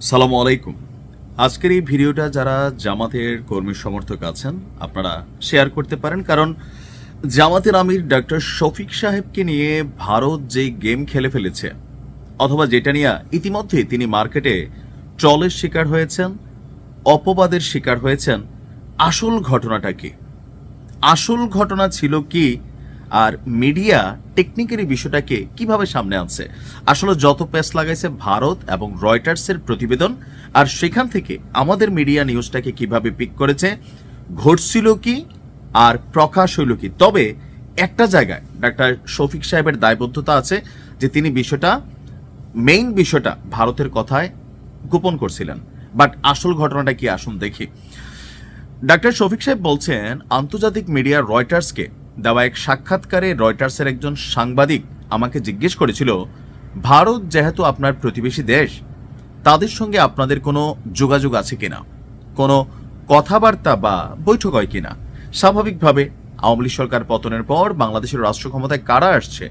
সালামু আলাইকুম। আজকের এই ভিডিওটা যারা জামাতের কর্মী সমর্থক আছেন আপনারা শেয়ার করতে পারেন, কারণ জামাতের আমির ডক্টর শফিক সাহেবকে নিয়ে ভারত যে গেম খেলে ফেলেছে, অথবা যেটা নিয়ে ইতিমধ্যে তিনি মার্কেটে ট্রলের শিকার হয়েছেন, অপবাদের শিকার হয়েছেন, আসল ঘটনাটা কি, আসল ঘটনা ছিল কি, আর মিডিয়া টেকনিক্যালি বিষয়টাকে কিভাবে সামনে আনছে। আসলে যত প্যাচ লাগাইছে ভারত এবং রয়টার্সের প্রতিবেদন, আর সেখান থেকে আমাদের মিডিয়া নিউজটাকে কিভাবে পিক করেছে, ঘটছিল কি আর প্রকাশ হইল কি। তবে একটা জায়গায় ডাক্তার শফিক সাহেবের দায়বদ্ধতা আছে যে তিনি মেইন বিষয়টা ভারতের কথায় গোপন করছিলেন। বাট আসল ঘটনাটা কি আসুন দেখি। ডাক্তার শফিক সাহেব বলছেন, আন্তর্জাতিক মিডিয়া রয়টার্সকে দেওয়া এক সাক্ষাৎকারে রয়টার্সের একজন সাংবাদিক আমাকে জিজ্ঞেস করেছিল, ভারত যেহেতু আপনার প্রতিবেশী দেশ, তাদের সঙ্গে আপনাদের কোনো যোগাযোগ আছে কিনা, কোনো কথাবার্তা বা বৈঠক হয় কিনা। স্বাভাবিকভাবে আওয়ামী লীগ সরকার পতনের পর বাংলাদেশের রাষ্ট্র ক্ষমতায় কারা আসছে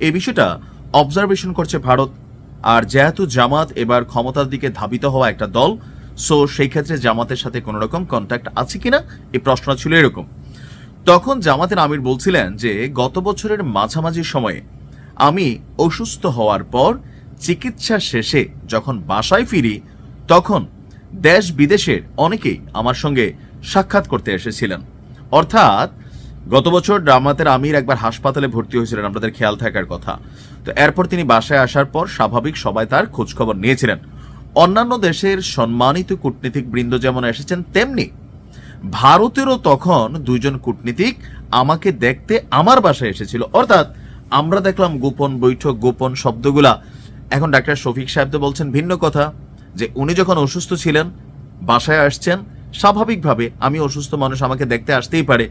এই বিষয়টা অবজারভেশন করছে ভারত। আর যেহেতু জামাত এবার ক্ষমতার দিকে ধাবিত হওয়া একটা দল, সো সেই ক্ষেত্রে জামাতের সাথে কোনো রকম কন্ট্যাক্ট আছে কিনা এই প্রশ্নটা ছিল এরকম। তখন জামাতের আমির বলছিলেন যে গত বছরের মাঝামাঝি সময়ে আমি অসুস্থ হওয়ার পর চিকিৎসা শেষে যখন বাসায় ফিরি, তখন দেশ বিদেশের অনেকেই আমার সঙ্গে সাক্ষাৎ করতে এসেছিলেন। অর্থাৎ গত বছর জামাতের আমির একবার হাসপাতালে ভর্তি হয়েছিলেন, আপনাদের খেয়াল থাকার কথা। তো এরপর তিনি বাসায় আসার পর স্বাভাবিক সবাই তার খোঁজখবর নিয়েছিলেন। অন্যান্য দেশের সম্মানিত কূটনীতিক বৃন্দ যেমন এসেছেন, তেমনি ভারতেরও তখন দুইজন কূটনীতিক আমাকে দেখতে আমার বাসায় এসেছিল। অর্থাৎ আমরা দেখলাম গোপন বৈঠক, গোপন শব্দগুলা। এখন ডাক্তার শফিক সাহেব তো বলছেন ভিন্ন কথা, যে উনি যখন অসুস্থ ছিলেন বাসায় আসছেন, স্বাভাবিকভাবে আমি অসুস্থ মানুষ, আমাকে দেখতে আসতেই পারে।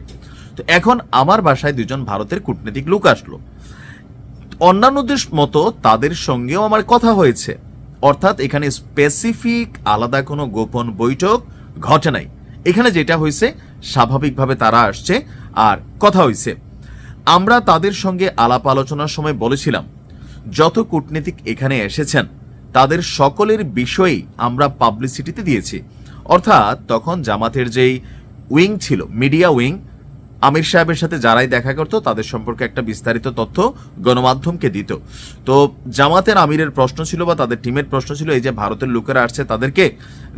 তো এখন আমার বাসায় দুজন ভারতের কূটনীতিক লোক আসলো, অন্যান্যদের মতো তাদের সঙ্গেও আমার কথা হয়েছে। অর্থাৎ এখানে স্পেসিফিক আলাদা কোনো গোপন বৈঠক ঘটে নাই। এখানে যেটা হয়েছে স্বাভাবিকভাবে তারা আসছে আর কথা হয়েছে। আমরা তাদের সঙ্গে আলাপ আলোচনার সময় বলেছিলাম, যত কূটনীতিক এখানে এসেছেন তাদের সকলের বিষয়েই আমরা পাবলিসিটিতে দিয়েছি। অর্থাৎ তখন জামাতের যেই উইং ছিল, মিডিয়া উইং, আমির সাহেবের সাথে যারাই দেখা করতো তাদের সম্পর্কে একটা বিস্তারিত তথ্য গণমাধ্যমকে দিত। তো জামাতের আমিরের প্রশ্ন ছিল বা তাদের টিমের প্রশ্ন ছিল, এই যে ভারতের লোকেরা আসছে তাদেরকে,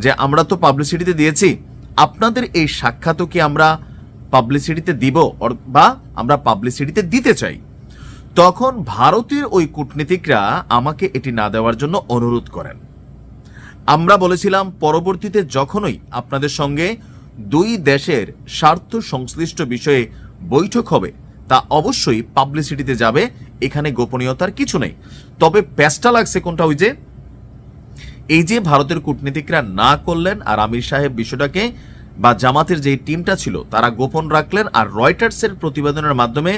যে আমরা তো পাবলিসিটিতে দিয়েছি, আপনাদের এই সাক্ষাৎও কি আমরা পাবলিসিটিতে দিব বা আমরা পাবলিসিটিতে দিতে চাই। তখন ভারতের ওই কূটনীতিকরা আমাকে এটি না দেওয়ার জন্য অনুরোধ করেন। আমরা বলেছিলাম পরবর্তীতে যখনই আপনাদের সঙ্গে দুই দেশের স্বার্থ সংশ্লিষ্ট বিষয়ে বৈঠক হবে তা অবশ্যই পাবলিসিটিতে যাবে, এখানে গোপনীয়তার কিছু নেই। তবে প্যাচটা লাগছে কোনটা, ওই যে এই যে ভারতের কূটনীতিকরা না করলেন আর আমির সাহেব বিষয়টাকে বা জামাতের যে টিমটা ছিল তারা গোপন রাখলেন, আর রয়টার্সের প্রতিবেদনের মাধ্যমে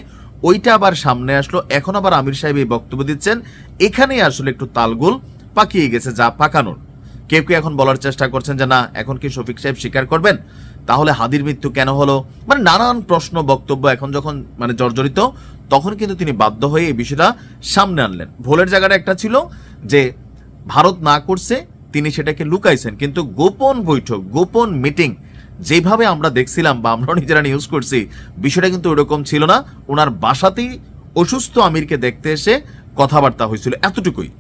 ওইটা আবার সামনে আসলো। এখন আবার আমির সাহেব এই বক্তব্য দিচ্ছেন, এখানেই আসলে একটু তালগোল পাকিয়ে গেছে, যা পাকানোর। কেউ কেউ এখন বলার চেষ্টা করছেন যে না, এখন কি শফিক সাহেব স্বীকার করবেন, তাহলে হাদির মৃত্যু কেন হলো, মানে নানান প্রশ্ন বক্তব্য এখন যখন জর্জরিত, তখন কিন্তু তিনি বাধ্য হয়ে এই বিষয়টা সামনে আনলেন। ভুলের জায়গাটা একটা ছিল যে ভারত না করছে, তিনি সেটাকে লুকাইছেন, কিন্তু গোপন বৈঠক, গোপন মিটিং যেভাবে আমরা দেখছিলাম বা আমরা নিজেরা নিউজ করছি, বিষয়টা কিন্তু ওরকম ছিল না। ওনার বাসাতেই অসুস্থ আমিরকে দেখতে এসে কথাবার্তা হয়েছিল, এতটুকুই।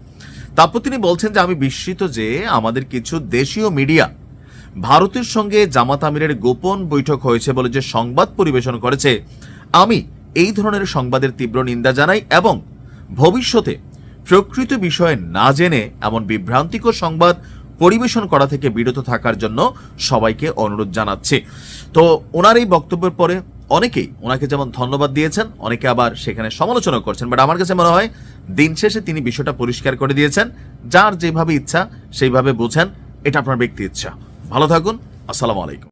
তারপর তিনি বলছেন যে আমি বিস্মিত যে আমাদের কিছু দেশীয় মিডিয়া ভারতের সঙ্গে জামাত আমিরের গোপন বৈঠক হয়েছে বলে যে সংবাদ পরিবেশন করেছে, আমি এই ধরনের সংবাদের তীব্র নিন্দা জানাই এবং ভবিষ্যতে প্রকৃত বিষয়ে না জেনে এমন বিভ্রান্তিকর সংবাদ পরিবেশন করা থেকে বিরত থাকার জন্য সবাইকে অনুরোধ জানাচ্ছি। তো ওনার এই বক্তব্যের পরে অনেকেই ওনাকে যেমন ধন্যবাদ দিয়েছেন, অনেকে আবার সেখানে সমালোচনা করছেন। বাট আমার কাছে মনে হয় দিন শেষে তিনি বিষয়টা পরিষ্কার করে দিয়েছেন, যার যেভাবে ইচ্ছা সেইভাবে বোঝেন, এটা আপনার ব্যক্তি ইচ্ছা। ভালো থাকুন, আসসালামু আলাইকুম।